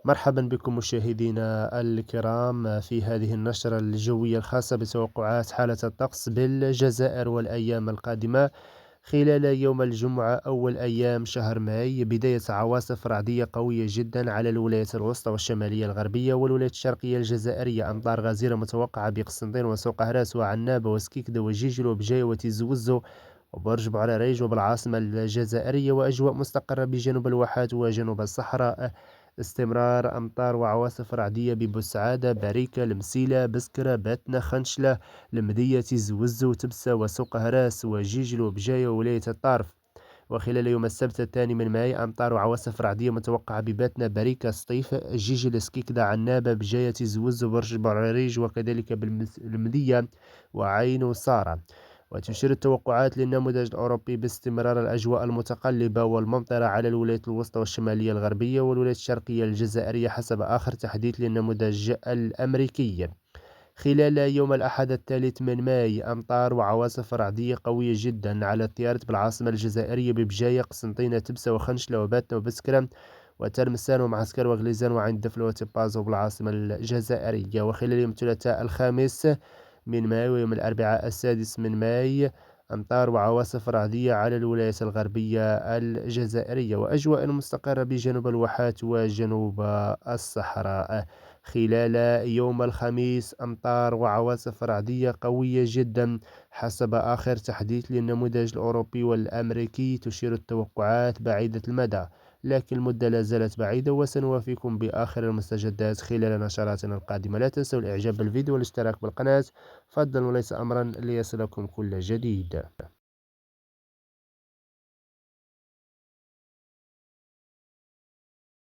مرحبا بكم مشاهدينا الكرام في هذه النشرة الجوية الخاصة بتوقعات حالة الطقس بالجزائر والأيام القادمة خلال يوم الجمعة أول أيام شهر ماي. بداية عواصف رعدية قوية جدا على الولايات الوسطى والشمالية الغربية والولايات الشرقية الجزائرية. أمطار غزيرة متوقعة بقسنطين وسوق هراس وعنابة وسكيكدا وجيجل وبجاية وتيز وزو وبرج بعراريج وبالعاصمة الجزائرية، وأجواء مستقرة بجنوب الواحات وجنوب الصحراء. استمرار أمطار وعواصف رعدية ببوسعادة بريكة المسيلة بسكرة باتنا خنشلة المدية زوزو تبسة وسوق هراس وجيجل وبجاية وولاية الطارف. وخلال يوم السبت الثاني من ماي أمطار وعواصف رعدية متوقعة بباتنا بريكة سطيف جيجل سكيكدا عنابة بجاية زوزو برج بعراريج وكذلك بالمدية وعين وسارة. وتشير التوقعات للنموذج الأوروبي باستمرار الأجواء المتقلبة والممطرة على الولايات الوسطى والشمالية الغربية والولايات الشرقية الجزائرية حسب آخر تحديث للنموذج الأمريكي. خلال يوم الأحد الثالث من ماي أمطار وعواصف رعدية قوية جدا على التيارات بالعاصمة الجزائرية ببجاية قسنطينة تبسة وخنشلة وباتنا وبسكرة وترمسان ومعسكر وغليزان وعين دفلة وتبازو بالعاصمة الجزائرية. وخلال يوم الثلاثاء الخامس من ماي ويوم الأربعاء السادس من ماي أمطار وعواصف رعدية على الولايات الغربية الجزائرية وأجواء مستقرة بجنوب الواحات وجنوب الصحراء. خلال يوم الخميس أمطار وعواصف رعدية قوية جدا حسب آخر تحديث للنموذج الأوروبي والأمريكي. تشير التوقعات بعيدة المدى لكن المدة لا زالت بعيدة، وسنوافيكم بآخر المستجدات خلال نشراتنا القادمة. لا تنسوا الإعجاب بالفيديو والاشتراك بالقناة فضلا وليس أمرا ليصلكم كل جديد.